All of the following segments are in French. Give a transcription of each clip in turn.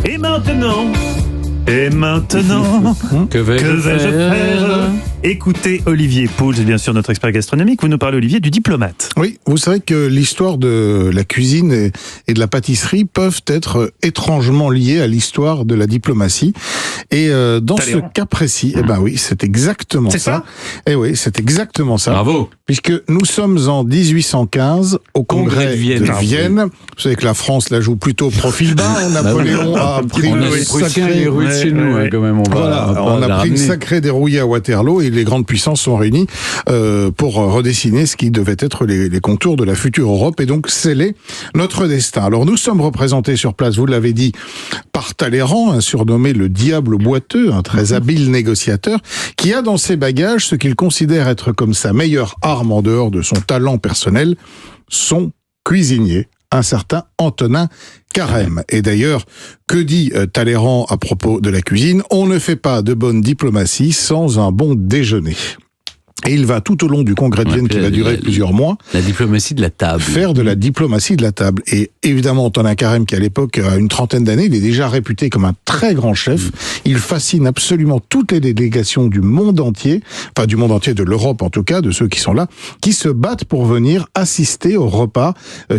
Et maintenant, que vais-je faire ? Écoutez Olivier Pouls, bien sûr notre expert gastronomique. Vous nous parlez, Olivier, du diplomate. Oui, vous savez que l'histoire de la cuisine et de la pâtisserie peuvent être étrangement liées à l'histoire de la diplomatie. Et dans ce cas précis, eh ben oui, c'est exactement ça. Eh oui, c'est exactement ça. Bravo. Puisque nous sommes en 1815 au congrès de Vienne. Vous savez que la France la joue plutôt profil bas. Napoléon a pris chez nous, quand même. On a pris une sacrée dérouillée à Waterloo et les grandes puissances sont réunies pour redessiner ce qui devait être les contours de la future Europe et donc sceller notre destin. Alors nous sommes représentés sur place, vous l'avez dit, par Talleyrand, un surnommé le diable boiteux, un très habile négociateur, qui a dans ses bagages ce qu'il considère être comme sa meilleure arme en dehors de son talent personnel, son cuisinier, un certain Antonin Carême. Et d'ailleurs, que dit Talleyrand à propos de la cuisine ? On ne fait pas de bonne diplomatie sans un bon déjeuner. Et il va tout au long du congrès de Vienne qui va durer plusieurs mois. La diplomatie de la table. Faire de la diplomatie de la table. Et évidemment, Antonin Carême, qui à l'époque a une trentaine d'années, il est déjà réputé comme un très grand chef. Il fascine absolument toutes les délégations du monde entier, enfin du monde entier, de l'Europe en tout cas, de ceux qui sont là, qui se battent pour venir assister aux repas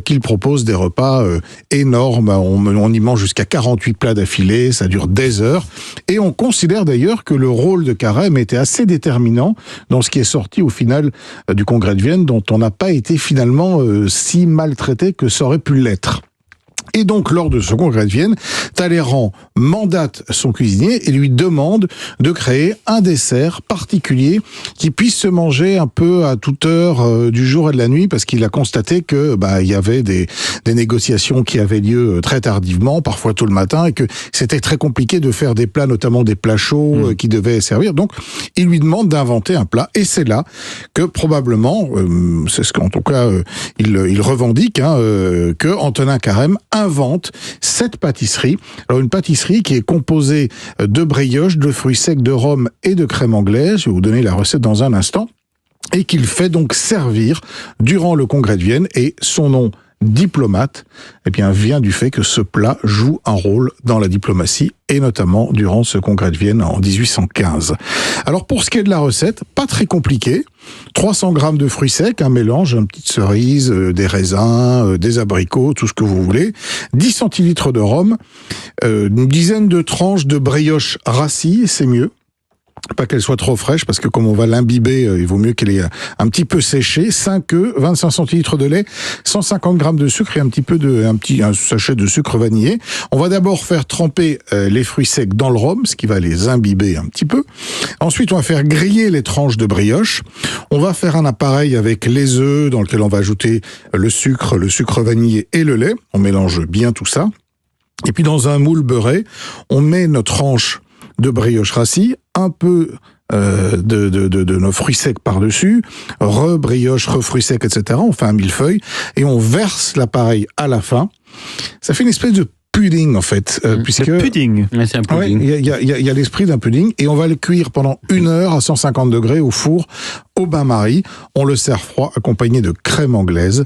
qu'il propose, des repas énormes. On y mange jusqu'à 48 plats d'affilée, ça dure des heures. Et on considère d'ailleurs que le rôle de Carême était assez déterminant dans ce qui est sorti au final du congrès de Vienne, dont on n'a pas été finalement si maltraité que ça aurait pu l'être. Et donc, lors de ce congrès de Vienne, Talleyrand mandate son cuisinier et lui demande de créer un dessert particulier qui puisse se manger un peu à toute heure du jour et de la nuit, parce qu'il a constaté que il y avait des négociations qui avaient lieu très tardivement, parfois tôt le matin, et que c'était très compliqué de faire des plats, notamment des plats chauds qui devaient servir. Donc, il lui demande d'inventer un plat, et c'est là que probablement, c'est ce qu'en tout cas il revendique, que Antonin Carême invente cette pâtisserie. Alors une pâtisserie qui est composée de brioches, de fruits secs, de rhum et de crème anglaise. Je vais vous donner la recette dans un instant. Et qu'il fait donc servir durant le congrès de Vienne. Et son nom, diplomate, vient du fait que ce plat joue un rôle dans la diplomatie et notamment durant ce congrès de Vienne en 1815. Alors pour ce qui est de la recette, pas très compliqué. 300 grammes de fruits secs, un mélange, une petite cerise, des raisins, des abricots, tout ce que vous voulez. 10 centilitres de rhum, une dizaine de tranches de brioche rassis, c'est mieux. Pas qu'elle soit trop fraîche, parce que comme on va l'imbiber, il vaut mieux qu'elle ait un petit peu séché. 5 œufs, 25 centilitres de lait, 150 grammes de sucre et un sachet de sucre vanillé. On va d'abord faire tremper les fruits secs dans le rhum, ce qui va les imbiber un petit peu. Ensuite, on va faire griller les tranches de brioche. On va faire un appareil avec les œufs, dans lequel on va ajouter le sucre vanillé et le lait. On mélange bien tout ça. Et puis dans un moule beurré, on met nos tranches de brioche rassis, un peu de nos fruits secs par-dessus, brioche, fruits secs, etc. On fait un millefeuille et on verse l'appareil à la fin. Ça fait une espèce de pudding en fait, puisque le pudding. Ouais, c'est un pudding. Il y a l'esprit d'un pudding et on va le cuire pendant 1 heure à 150 degrés au four au bain-marie. On le sert froid accompagné de crème anglaise.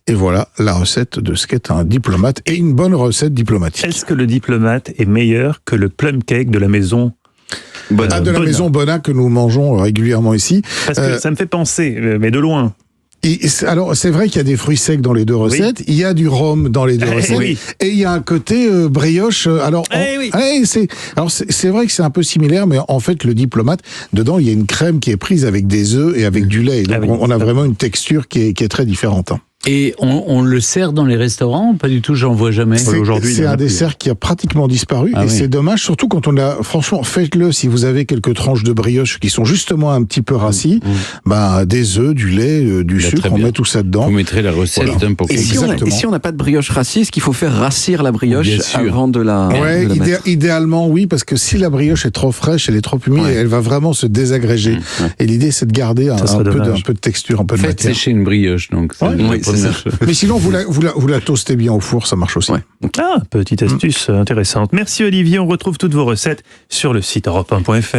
Et voilà la recette de ce qu'est un diplomate et une bonne recette diplomatique. Est-ce que le diplomate est meilleur que le plum cake de la maison Bonnat? De la maison Bonnat que nous mangeons régulièrement ici. Parce que ça me fait penser, mais de loin. Alors, c'est vrai qu'il y a des fruits secs dans les deux recettes, il y a du rhum dans les deux recettes, et il y a un côté brioche. C'est vrai que c'est un peu similaire, mais en fait, le diplomate, dedans, il y a une crème qui est prise avec des œufs et avec du lait. Et donc, on a vraiment une texture qui est très différente. Et on le sert dans les restaurants? Pas du tout, j'en vois jamais. C'est un dessert qui a pratiquement disparu, c'est dommage, surtout quand on a, franchement, faites-le si vous avez quelques tranches de brioche qui sont justement un petit peu rassis, des œufs, du lait, du sucre, on met tout ça dedans. Vous mettrez la recette pour et si on n'a pas de brioche rassis, est-ce qu'il faut faire rassir la brioche avant de la idéalement oui, parce que si la brioche est trop fraîche, elle est trop humide, elle va vraiment se désagréger. Et l'idée, c'est de garder un peu de texture, un peu de matière. Faites sécher une brioche, donc. Mais sinon, vous la toastez bien au four, ça marche aussi. Petite astuce intéressante. Merci Olivier, on retrouve toutes vos recettes sur le site europe1.fr.